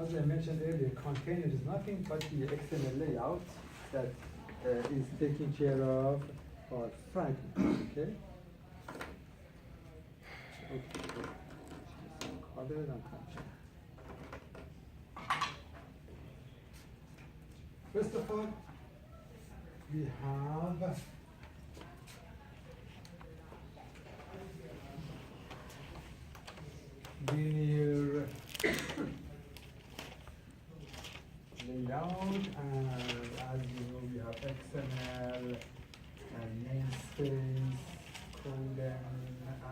as I mentioned earlier, container is nothing but the XML layout that is taken care of by fragments, okay? First of all, we have linear layout, and as you know, we have XML and namespace,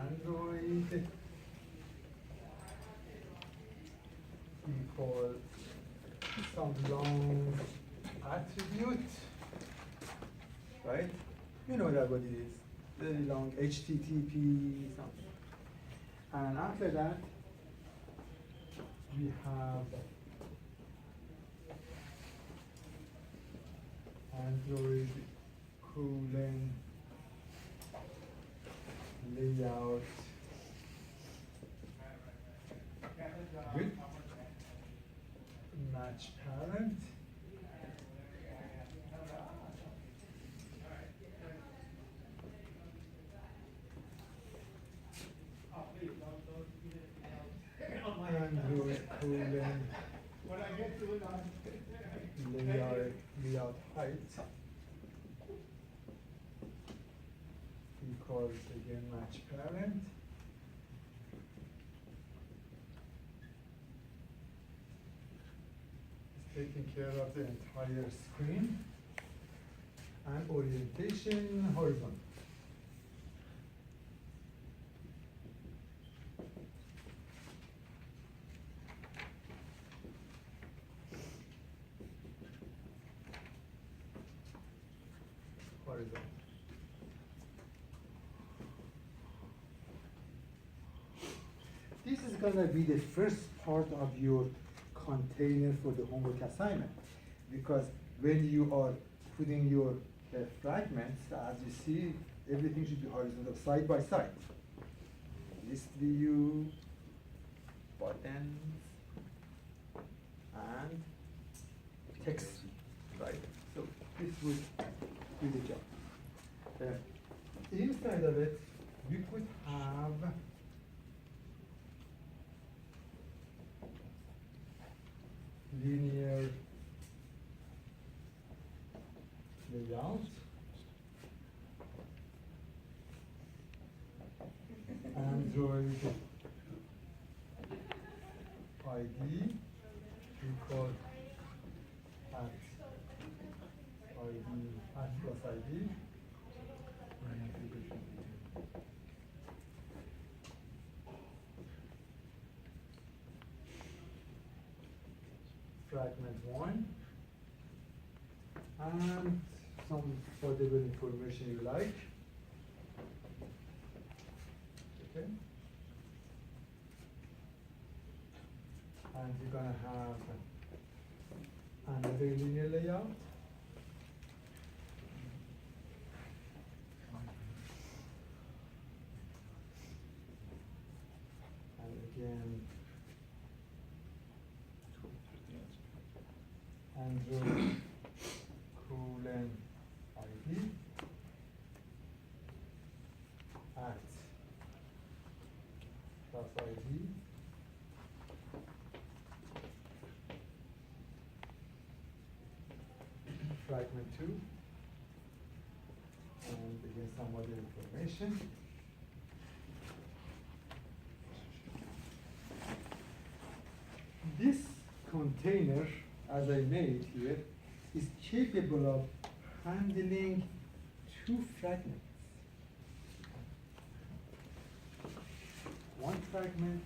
Android equal some long attribute, right? You know that what it is, very long HTTP something. And after that, we have Android cooling layout with match parent. Android cooling layout height equals again match parent. It's taking care of the entire screen. And orientation horizontal. Horizontal. This is going to be the first part of your container for the homework assignment, because when you are putting your fragments, as you see, everything should be horizontal, side by side. List view, buttons, and text, right? So this would do the job. Inside of it, we could have linear layout, Android ID equal at plus ID. Fragment 1, and some whatever information you like. Okay. And you're gonna have another linear layout. And again, Android cooling ID at plus ID. Fragment 2, and again some other information. This container, as I made here, is capable of handling 2 fragments. One fragment,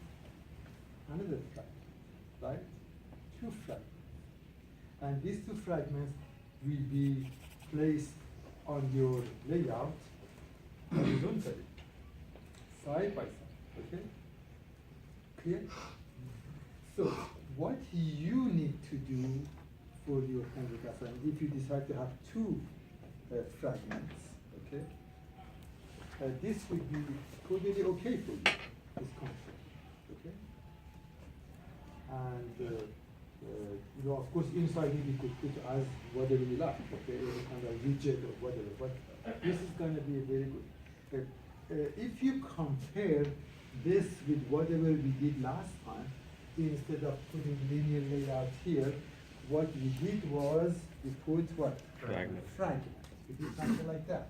another fragment, right? 2 fragments. And these 2 fragments will be placed on your layout horizontally, side by side, okay? Clear? So, what you need to do for your homework assignment, if you decide to have 2 fragments, okay? This would be totally okay for you, this concept, okay? And You know, of course, inside it we could put as whatever we like, okay, any kind of widget or whatever. But this is going to be very good. If you compare this with whatever we did last time, instead of putting linear layout here, what we did was we put what? Fragment. Fragment. We did something like that.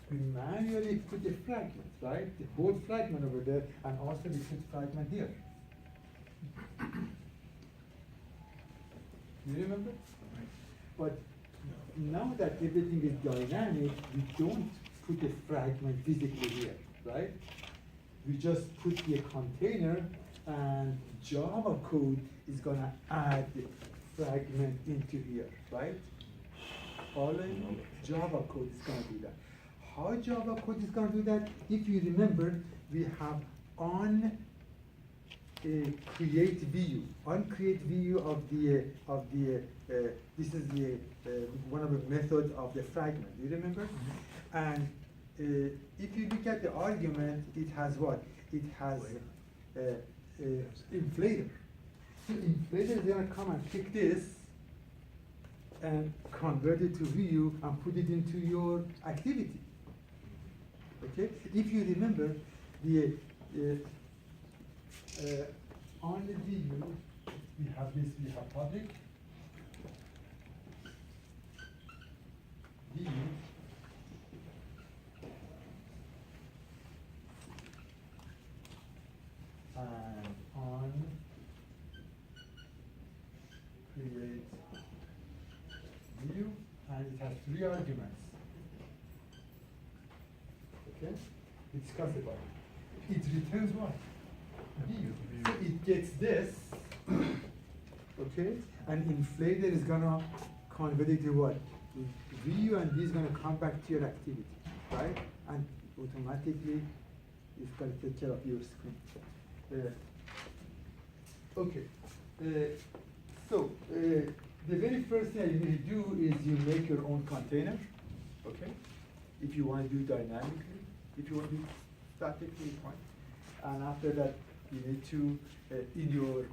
We manually put the fragment, right? The whole fragment over there, and also we put fragment here. You remember? But now that everything is dynamic, we don't put a fragment physically here, right? We just put the container, and Java code is gonna add the fragment into here, right? Following Java code is gonna do that. How Java code is going to do that? If you remember, we have on create view. On create view of the this is the one of the methods of the fragment. You remember? Mm-hmm. And if you look at the argument, it has what? It has inflator. So inflator is going to come and pick this and convert it to view and put it into your activity. Okay? If you remember, the on the view, we have this, we have public, view, and on create view, and it has 3 arguments. Okay? We discussed about it. It returns what? View. So it gets this, okay? And inflator is gonna convert it to what? View, and this is gonna come back to your activity, right? And automatically it's gonna take care of your screen. Okay. So the very first thing you need to do is you make your own container, okay? If you want to do dynamically, if you want to do statically, fine. And after that, you need to in your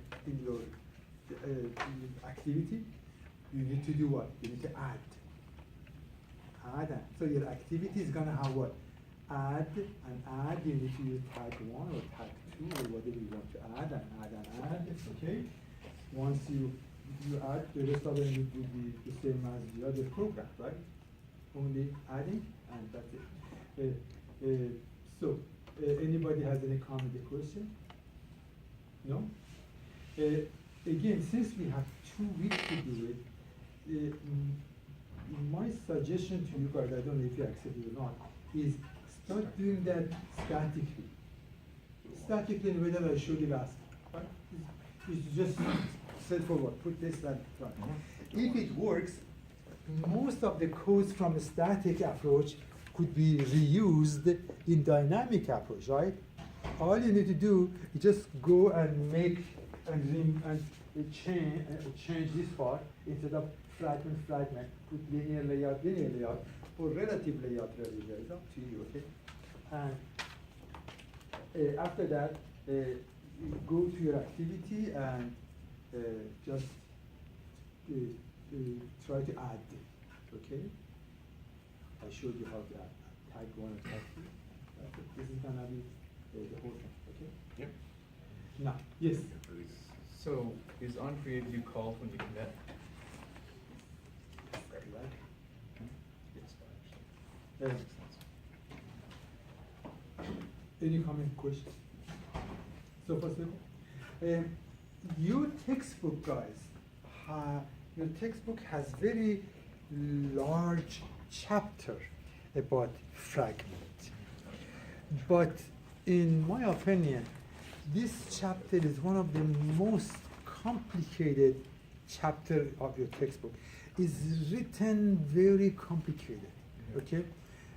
activity, you need to do what? You need to add. So your activity is gonna have what? Add and add. You need to use tag 1 or tag 2 or whatever you want to add and add and add. Okay. Once you add, the rest of it will be the same as the other program, right? Only adding, and that's it. So, anybody has any comment or question? No? Again, since we have 2 weeks to do it, my suggestion to you guys, I don't know if you accept it or not, is start doing that statically. Statically in the way that I showed you last time. Right? It's just straightforward, put this and right. If it works, most of the codes from the static approach could be reused in dynamic approach, right? All you need to do is just go and make and change this part instead of fragment, put linear layout, or relative layout, it's up to you, okay? And after that, you go to your activity and just try to add, okay? I showed you how to add tag 1 and tag 2. This is gonna be the whole thing, okay? Yep. Now, yes? So, is on create view called when you commit? Right? Yes. Any comment, question? So first of all, your textbook, guys, your textbook has very large chapter about fragment. But in my opinion, this chapter is one of the most complicated chapter of your textbook. It's written very complicated, okay?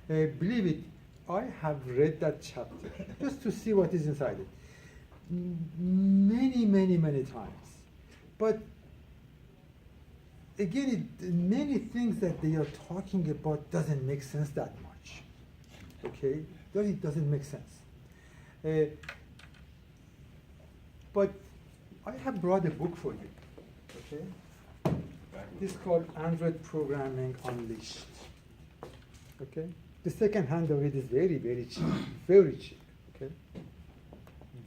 Believe it, I have read that chapter just to see what is inside it. Many times. But again, many things that they are talking about doesn't make sense that much. Okay? It doesn't make sense. But I have brought a book for you, okay? This is called Android Programming Unleashed, okay? The second hand of it is very, very cheap, very cheap, okay?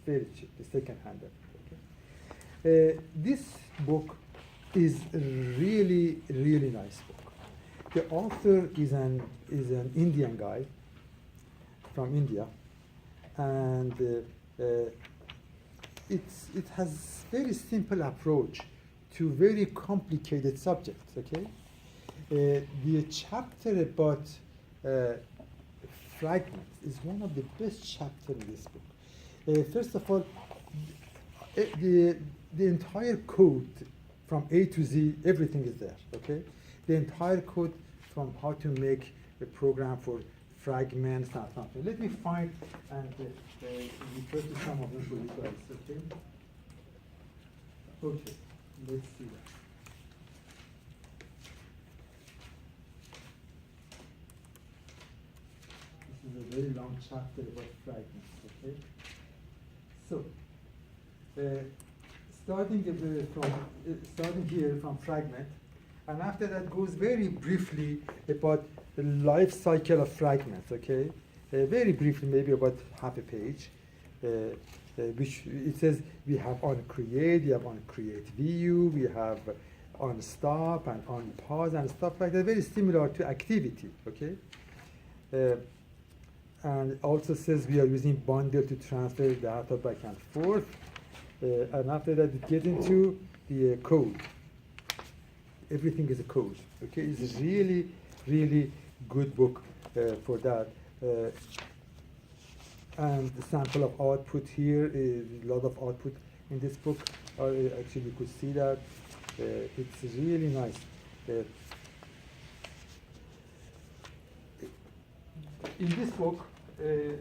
Very cheap, the second hand of it, okay? This book is a really, really nice book. The author is an Indian guy from India, and it has very simple approach to very complicated subjects, okay? The chapter about fragments is one of the best chapters in this book. First of all, the entire code from A to Z, everything is there, okay? The entire code from how to make a program for fragments and something. Let me find and refer to some of them for you guys, okay? Okay, let's see that. This is a very long chapter about fragments, okay? So, starting here from fragment, and after that goes very briefly about the life cycle of fragments, okay? Very briefly, maybe about half a page, which it says we have on create, we have on create view, we have on stop and on pause and stuff like that, very similar to activity, okay? And also says we are using bundle to transfer data back and forth. And after that, it gets into the code. Everything is a code. Okay, it's a really, really good book for that. And the sample of output here is a lot of output in this book. Actually, you could see that. It's really nice. In this book, there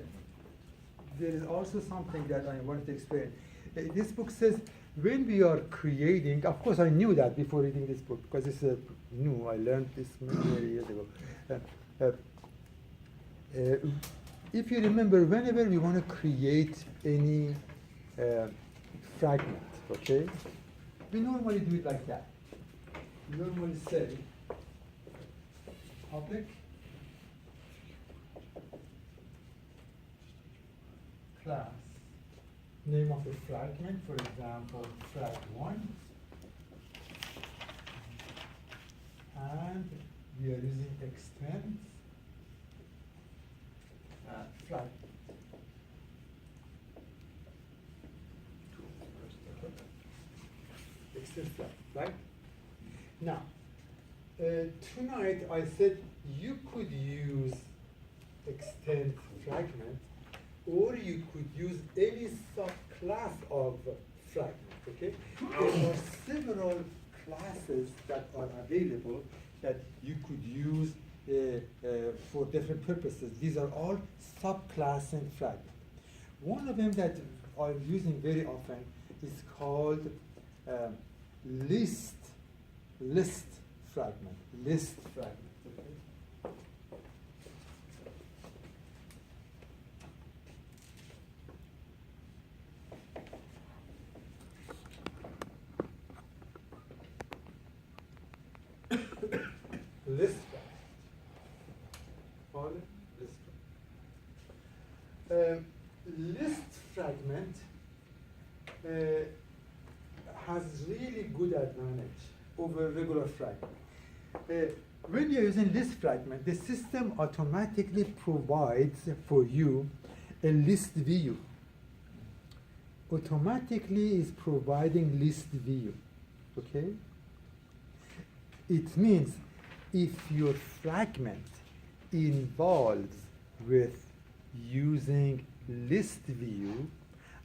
is also something that I wanted to explain. This book says when we are creating, of course I knew that before reading this book because it's new, I learned this many years ago. If you remember, whenever we want to create any fragment, okay, we normally do it like that. We normally say public class, name of the fragment, for example, frag1, and we are using extend fragment. Extend fragment, right? Now, tonight I said you could use extend fragment, or you could use any subclass of fragment, okay? There are several classes that are available that you could use for different purposes. These are all subclass in fragment. One of them that I'm using very often is called list fragment, okay? List fragment. List fragment has really good advantage over regular fragment. When you're using list fragment, the system automatically provides for you a list view. Automatically is providing list view, okay? It means if your fragment involves with using list view,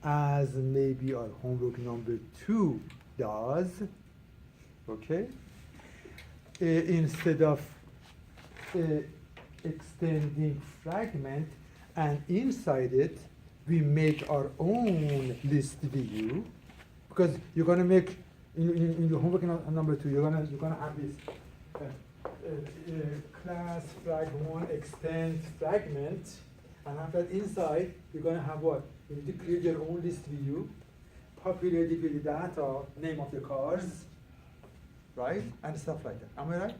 as maybe our homework number 2 does, okay? Instead of extending fragment, and inside it, we make our own list view, because you're going to make in your homework number 2, you're gonna have this class frag1 extend fragment, and after that inside you're gonna have what? You need to create your own list view, populate it with the data, name of the cars, right? And stuff like that. Am I right?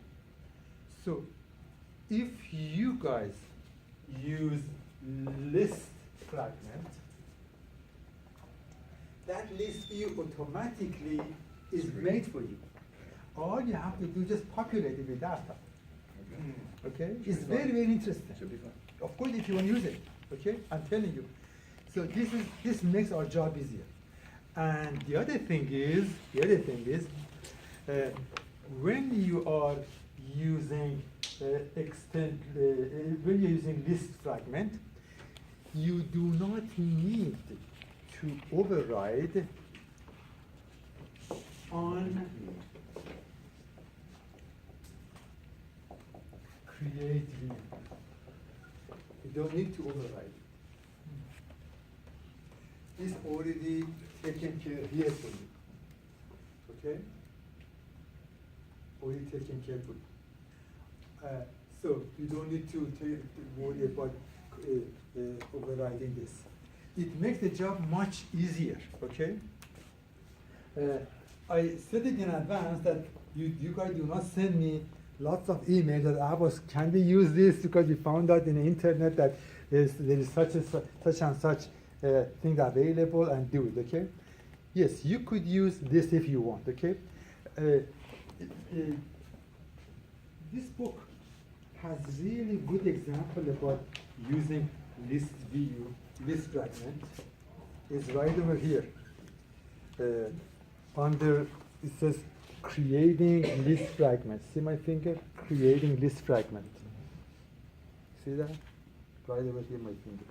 So if you guys use list fragment, that list view automatically is made for you. All you have to do is just populate it with data. Okay? It's very, very interesting. Should be fun. Of course, if you want to use it, okay? I'm telling you. So this makes our job easier. And the other thing is, when you are using when you're using list fragment, you do not need to override on create view. You don't need to override. It's already taken care here for you. Okay? Already taken care for you. So you don't need to worry about overriding this. It makes the job much easier. Okay? I said it in advance that you guys do not send me lots of emails that Abbas, can we use this because we found out in the internet that there is such and such thing available, and do it, okay? Yes, you could use this if you want, okay? This book has really good example about using list view, list fragment. It's right over here. Under, it says creating list fragment. See my finger? Creating list fragment. See that? Right over here, my finger.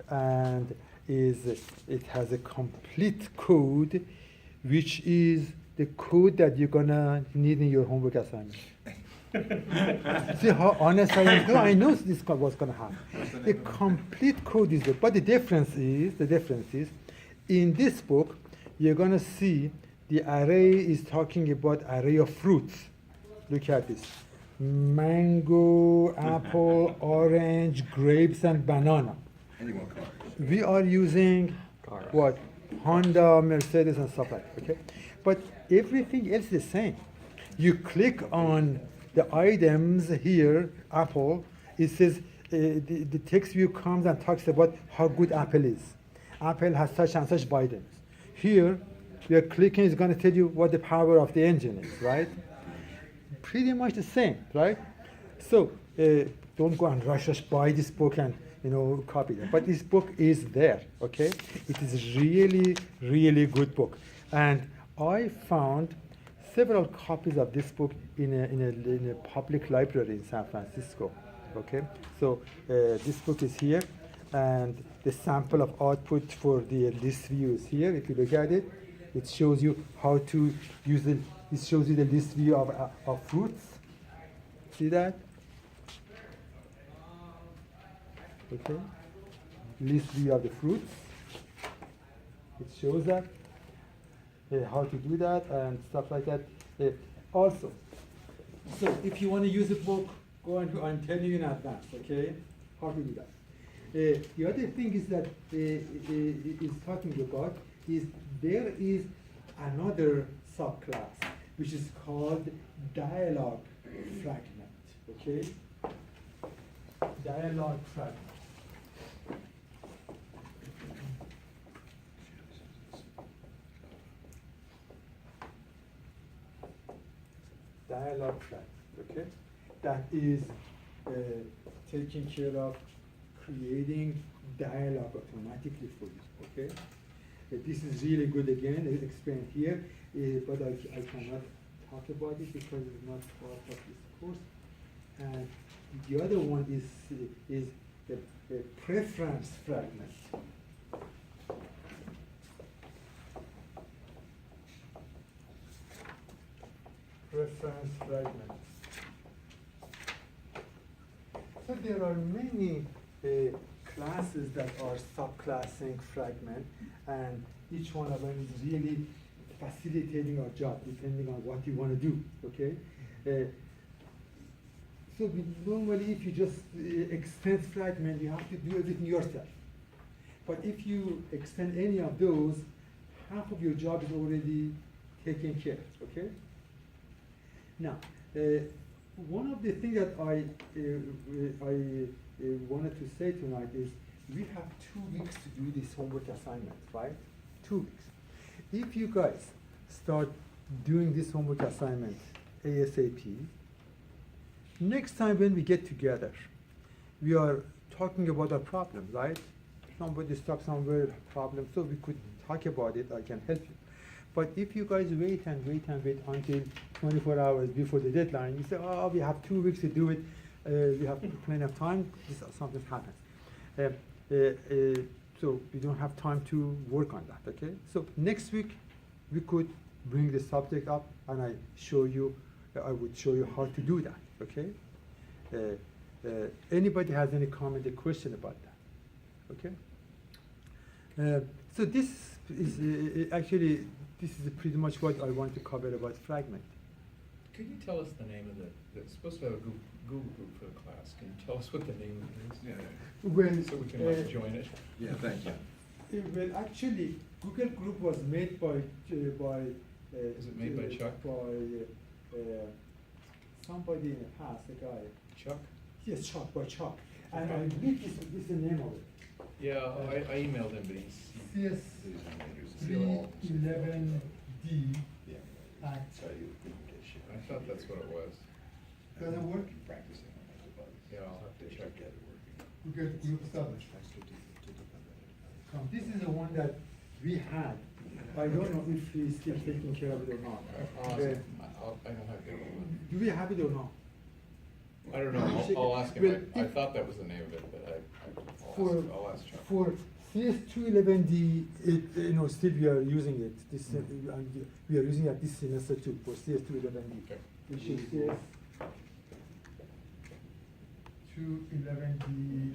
And it has a complete code, which is the code that you're gonna need in your homework assignment. See how honest I am? No, I know this was gonna happen. The complete code is there, but the difference is, in this book, you're gonna see the array is talking about array of fruits. Look at this. Mango, apple, orange, grapes, and banana. We are using what? Honda, Mercedes, and stuff like that, okay? But everything else is the same. You click on the items here, apple, it says, the text view comes and talks about how good apple is. Apple has such and such vitamins. Here, you're clicking, it's going to tell you what the power of the engine is, right? Pretty much the same, right? So don't go and rush buy this book and copy it. But this book is there, okay? It is really, really good book. And I found several copies of this book in a public library in San Francisco, okay? So this book is here, and the sample of output for the list view is here. If you look at it, it shows you how to use it. It shows you the list view of fruits. See that? Okay. List view of the fruits. It shows that. How to do that and stuff like that. Also, so if you want to use a book, go and I'm telling you in advance, okay? How to do that. The other thing is that is talking about is there is another subclass which is called dialogue fragment, okay? Dialogue fragment. Dialogue fragment, okay? That is taking care of creating dialogue automatically for you, okay? This is really good again, it's explained here, but I cannot talk about it because it's not part of this course. And the other one is the preference fragment. Preference fragment. So there are many classes that are subclassing fragment, and each one of them is really facilitating our job depending on what you want to do, okay? So normally if you just extend fragment, you have to do everything yourself. But if you extend any of those, half of your job is already taken care of, okay? Now, one of the things that I wanted to say tonight is we have 2 weeks to do this homework assignment, right? 2 weeks. If you guys start doing this homework assignment ASAP, next time when we get together, we are talking about a problem, right? Somebody stuck somewhere, problem, so we could talk about it, I can help you. But if you guys wait and wait and wait until 24 hours before the deadline, you say, oh, we have 2 weeks to do it, we have plenty of time, something happens. So we don't have time to work on that, okay? So next week, we could bring the subject up and I would show you how to do that, okay? Anybody has any comment or question about that, okay? So this is actually, this is pretty much what I want to cover about fragment. Could you tell us the name of it's supposed to have a Google group for the class. Can you tell us what the name of it is? Yeah, Well, So we can join it. yeah, thank you. Well, actually, Google Group was made by Is it made by Chuck? By somebody in the past, a guy. Chuck? Yes, Chuck, by Chuck. And I believe this is the name of it. Yeah, I emailed him, but he's. CS311D Yeah. Act. I thought that's what it was. Does it work? Practicing on it. Yeah, I'll have to check it. Google Group established. This is the one that we had. I don't know if he's still taking care of it or not. I don't have the other one. Do we have it or not? I don't know, I'll ask Well, him. I if- thought that was the name of it, but I'll ask Chuck. For CS311D, still we are using it. This, and we are using it this semester too, for CS311D. Okay. Which is CS211D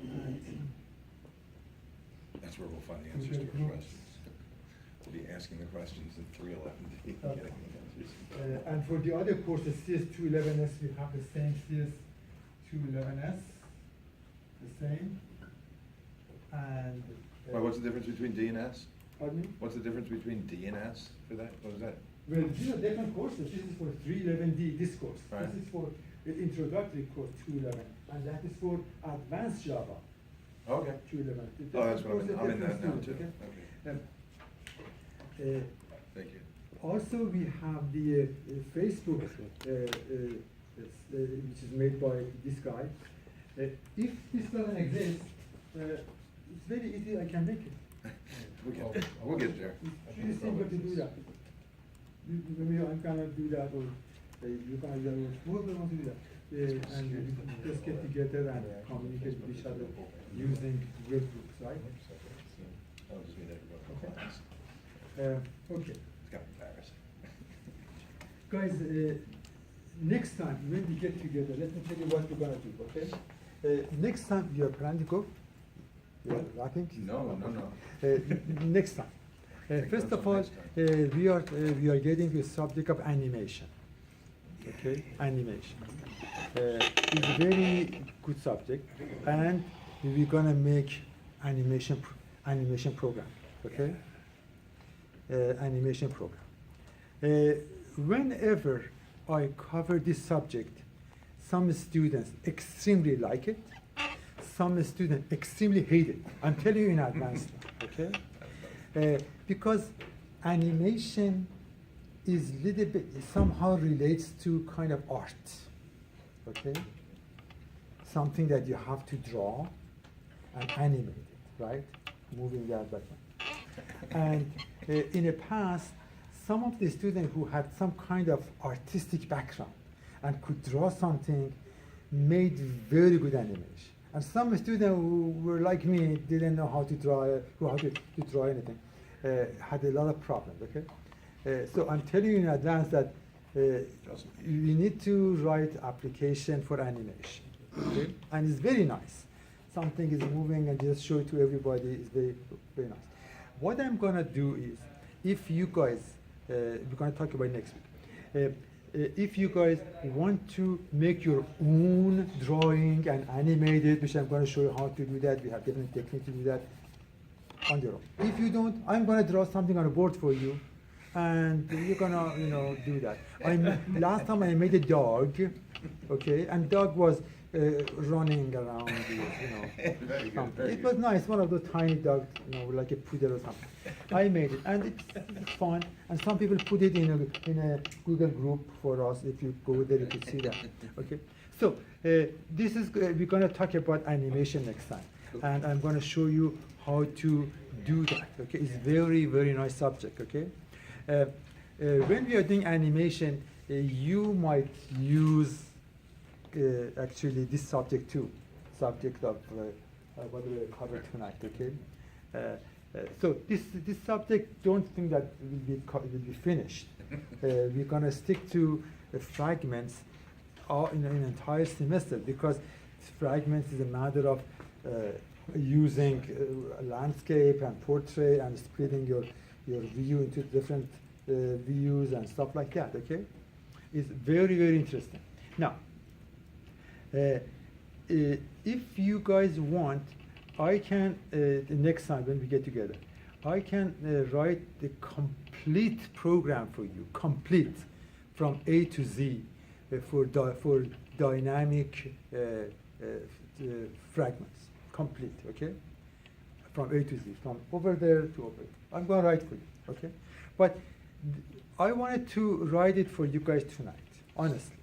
That's where we'll find the answers to our questions. We'll be asking the questions in 311D. Okay. getting the answers. and for the other courses, CS211S, we have the same CS211S, the same. And. Well, what's the difference between D and S? Pardon me? What's the difference between D and S for that? What was that? Well, these are different courses. This is for 311D, this course. Right. This is for the introductory course, 211. And that is for advanced Java, Okay. 211. Oh, that's what Different I'm in courses, that now different too. students, Okay. okay? Thank you. Also, we have the Facebook, which is made by this guy. If this doesn't exist, it's very easy, I can make it. We'll get there. It's really simple to do that. Maybe I cannot do that, or you cannot do that, or whoever wants to do that. And we just get together and communicate with each other using web groups, right? I'll just be there to go to class. Okay. It's got embarrassing. Guys, next time when we get together, let me tell you what we're gonna do, okay? Next time you are planning to go? You are wrapping? No. Next time. First of all, we are getting the subject of animation. Okay, animation. It's a very good subject, and we're gonna make animation program. Okay, animation program. Whenever I cover this subject, some students extremely like it, some students extremely hate it. I'm telling you in advance, okay? Because animation is little bit, somehow relates to kind of art, okay? Something that you have to draw and animate it, right? Moving that back. And in the past, some of the students who had some kind of artistic background and could draw something made very good animation. And some students who were like me, didn't know how to draw, draw anything, had a lot of problems, okay? So I'm telling you in advance that you need to write application for animation, okay? And it's very nice. Something is moving and just show it to everybody is very, very nice. What I'm gonna do is, if you guys, we're gonna talk about next week. If you guys want to make your own drawing and animate it, which I'm going to show you how to do that, we have different techniques to do that. on your own. If you don't, I'm gonna draw something on a board for you, and you're gonna, do that. Last time I made a dog, okay, and dog was running around, Very good, something. very It was good. nice, one of those tiny dogs, like a poodle or something. I made it, and it's fun. And some people put it in a Google group for us. If you go there, you can see that. Okay. So this is we're going to talk about animation next time, and I'm going to show you how to do that. Okay. It's very very nice subject. Okay. When we are doing animation, you might use actually this subject too, subject of what we cover tonight. Okay. So this subject, don't think that will be finished. We're gonna stick to fragments all in an entire semester, because fragments is a matter of using landscape and portrait and splitting your view into different views and stuff like that. Okay, it's very very interesting. Now, if you guys want, I can, the next time when we get together, I can write the complete program for you, complete, from A to Z, for dynamic fragments, complete, okay? From A to Z, from over there to over there. I'm going to write for you, okay? But I wanted to write it for you guys tonight, honestly.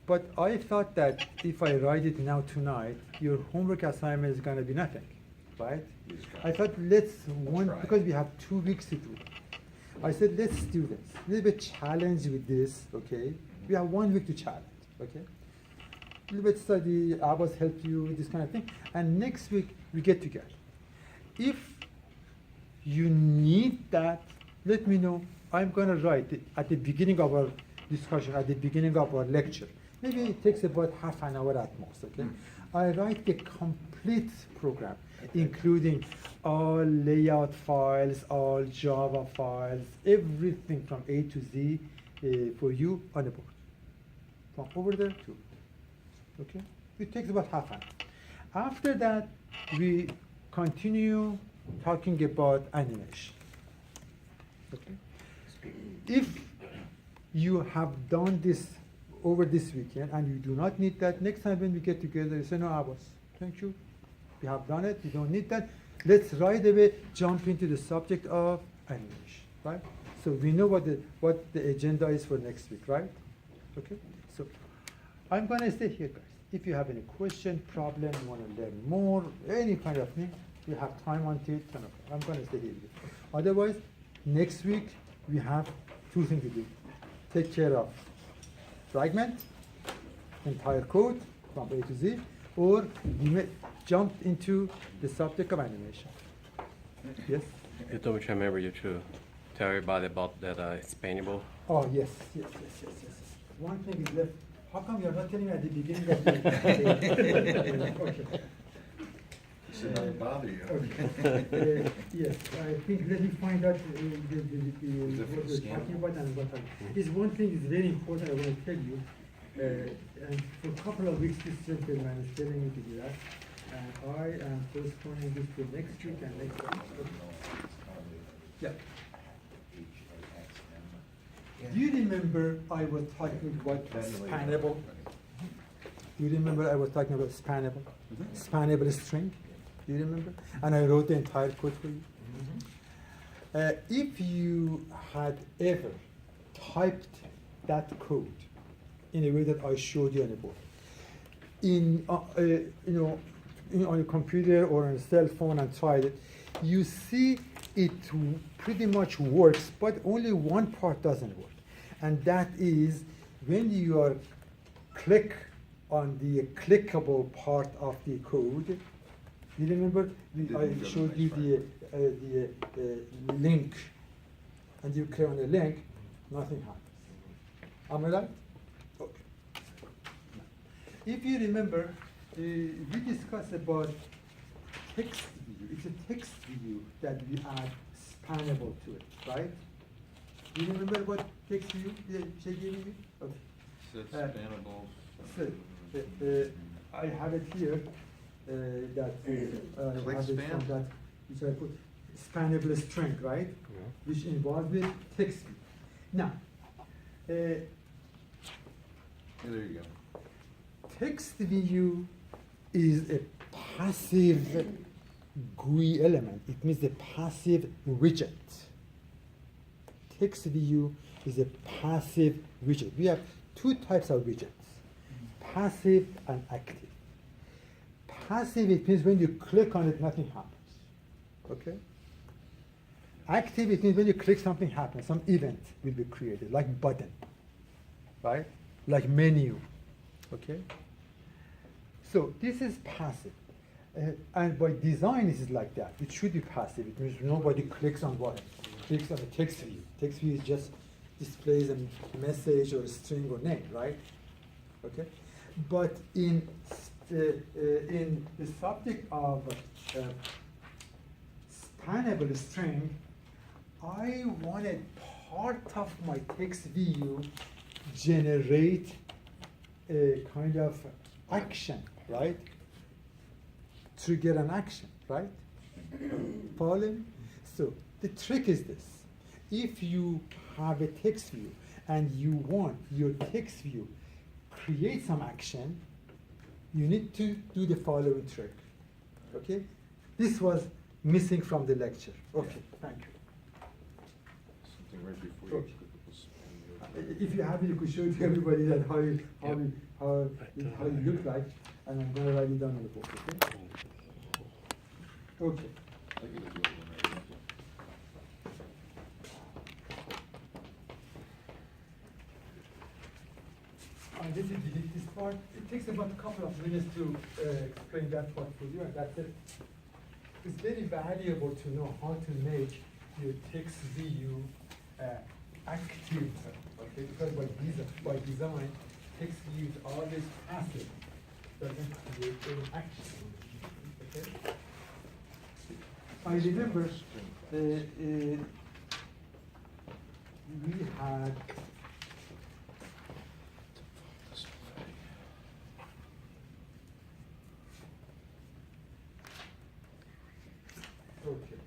But I thought that if I write it now tonight, your homework assignment is going to be nothing, right? I thought because we have 2 weeks to do it. I said, let's do this. A little bit challenge with this, okay? We have 1 week to challenge, okay? A little bit study, Abbas help you with this kind of thing. And next week, we get together. If you need that, let me know. I'm going to write it at the beginning of our discussion, at the beginning of our lecture. Maybe it takes about half an hour at most, okay? I write the complete program, including all layout files, all Java files, everything from A to Z for you on the board. From over there to, okay? It takes about half an hour. After that, we continue talking about animation, okay? If you have done this over this weekend and you do not need that, next time when we get together, you say, no, Abbas, thank you. We have done it, you don't need that. Let's right away jump into the subject of animation, right? So we know what the agenda is for next week, right? Okay, so I'm gonna stay here, guys. If you have any question, problem, you wanna learn more, any kind of thing, we have time until 10 o'clock. I'm gonna stay here. Otherwise, next week, we have 2 things to do. Take care of fragment, entire code from A to Z, or you may jump into the subject of animation. Yes? Don't remember you to tell everybody about that expandable. Oh, yes. One thing is left. How come you're not telling me at the beginning of the okay. Should not bother you. Okay. Yes, I think let me find out what we're scan? talking about and what is one thing is very important I want to tell you. And for a couple of weeks this gentleman is telling me to do that. And I am postponing this to next week and next week. Yeah. Do you remember I was talking about spannable? Do you remember I was talking about spannable? Spannable string? Do you remember? And I wrote the entire code for you. If you had ever typed that code in a way that I showed you on the board, on a computer or on a cell phone and tried it, you see it pretty much works, but only one part doesn't work. And that is when you are click on the clickable part of the code. You remember I showed you the link, and you click on the link, nothing happens. Am I right? Okay. If you remember, we discussed about text view. It's a text view that we add spannable to it, right? Do you remember what text view they gave you? Okay. So, I have it here. That I Click have it span? from that which I put spannable string, right? Which involves with text view. Now, Yeah, there you go. text view is a passive GUI element. It means a passive widget. Text view is a passive widget. We have two types of widgets, passive and active. Passive, it means when you click on it, nothing happens. Okay? Active, it means when you click, something happens, some event will be created, like button, right? Like menu, okay? So this is passive. And by design, it is like that. It should be passive. It means nobody clicks on what? Clicks on a text view. Text view is just displays a message or a string or name, right? Okay? But in the subject of spannable string, I wanted part of my text view generate a kind of action, right? Trigger an action, right? Following? So the trick is this. If you have a text view and you want your text view create some action, you need to do the following trick. Okay? This was missing from the lecture. Okay, thank you. Something right before you. If you have it, you could show it to everybody that how it look like, and I'm gonna write it down on the board. Okay. Okay. I think it'll do it when I- I'm going to delete this part. It takes about a couple of minutes to explain that part for you, and that's it. It's very valuable to know how to make your text view active, okay? Because by design, text view is always passive, doesn't create any action, okay? I remember we had okay.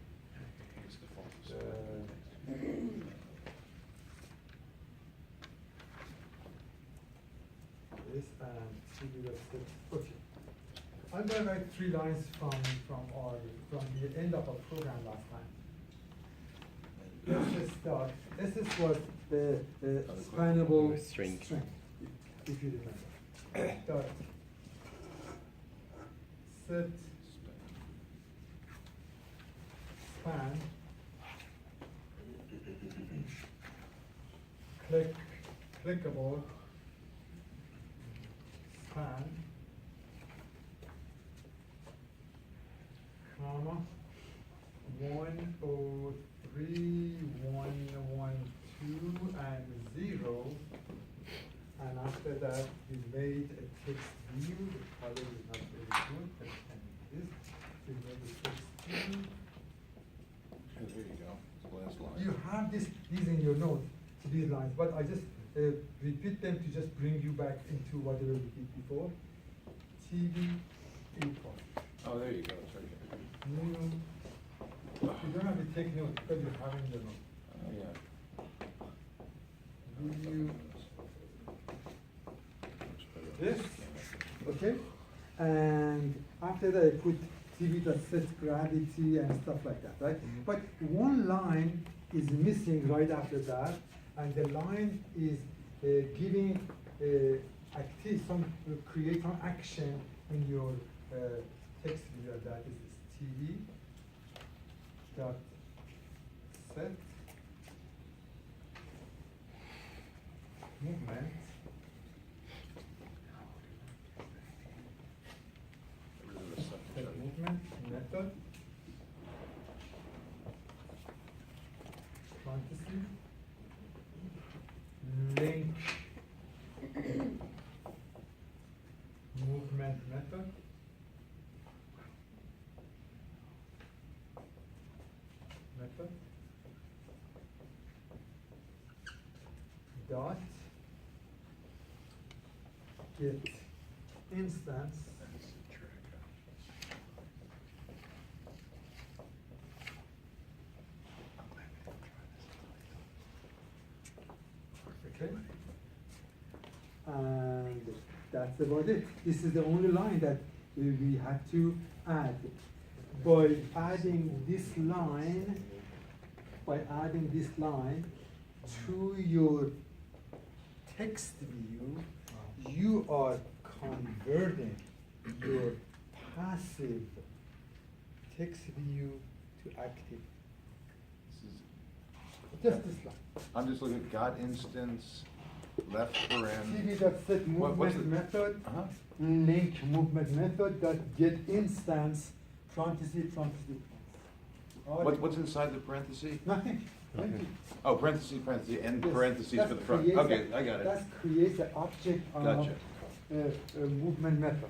This and okay. I'm going to write 3 lines from the end of our program last time. Let's just start. This is what the spannable String. if you remember. Dot. Set span. Clickable span, comma 103, 112, and 0, and after that we made a text view. The color is not very good, but this we made a text view. Yeah, there you go. It's the last line. You have these in your notes, these lines, but I just repeat them to just bring you back into whatever we did before. TV equal. Oh, there you go. It's right here. New. You don't have to take notes because you have it in the note. Oh, yeah. View this, okay? And after that I put TV that sets gravity and stuff like that, right? Mhm. But one line is missing right after that, and the line is giving create some action in your text view. That is TV dot set movement. Get rid of the stuff. Set movement method. Parenthesis. Link movement method. Dot get instance That's about it. This is the only line that we had to add. By adding this line, to your text view, you are converting your passive text view to active. This is- Just this line. I'm just looking at got instance, left paren. CV.set What's movement method, Uh-huh. link movement method dot get instance, parentheses. All What's inside the parenthesis? Nothing. Empty. Oh, parentheses, and Yes, parentheses that for the front. creates Okay, a- I got it. That creates an object of Gotcha. Movement method.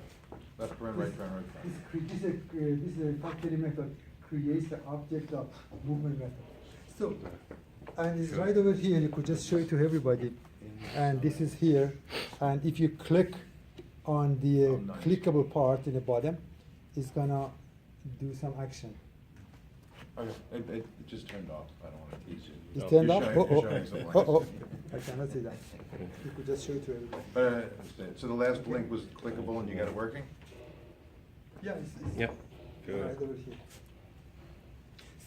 Left paren, right paren, right paren. This is a factory method creates the object of movement method. So, and it's right over here. You could just show it to everybody. And this is here. And if you click on the Oh, nice. clickable part in the bottom, it's gonna do some action. Okay, it just turned off. I don't want to tease you. It's Oh, turned you're off? showing- you're showing some Oh, links. I cannot see that. You could just show it to everybody. But I understand. So the last link was clickable and you got it working? Yeah, it's Yep. right Good. over here.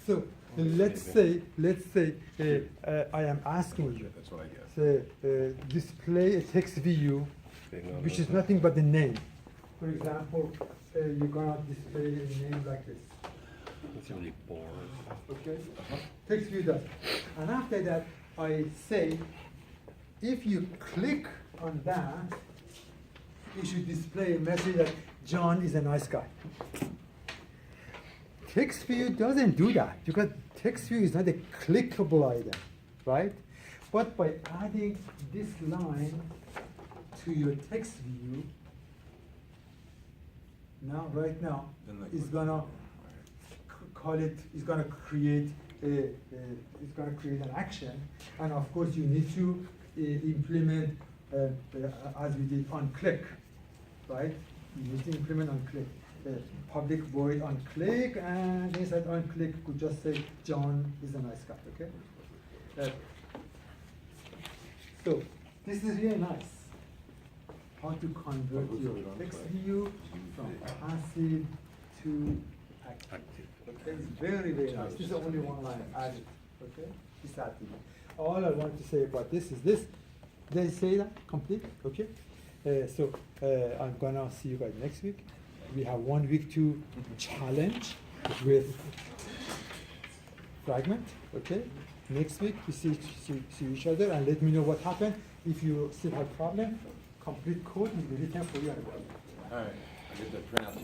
So let's say I am asking you That's what I get. display a text view, which is nothing but the name. For example, you're gonna display a name like this. It's really boring. Okay? Text view does. And after that, I say, if you click on that, it should display a message that John is a nice guy. Text view doesn't do that because text view is not a clickable item, right? But by adding this line to your text view, right now, Then they it's click. gonna call it, it's gonna create it's gonna create an action, and of course you need to implement as we did on click, right? You need to implement on click. Public void on click, and inside on click could just say John is a nice guy, okay? So this is really nice. How to convert your text view from passive to active. Okay, it's very, very nice. This is only one line added, okay? It's active. All I want to say about this is this. Did I say that complete? Okay? I'm gonna see you guys next week. We have 1 week to challenge with fragment, okay? Next week we see each other and let me know what happened. If you still have problem, complete code will be written for you. All right, I get that printout to you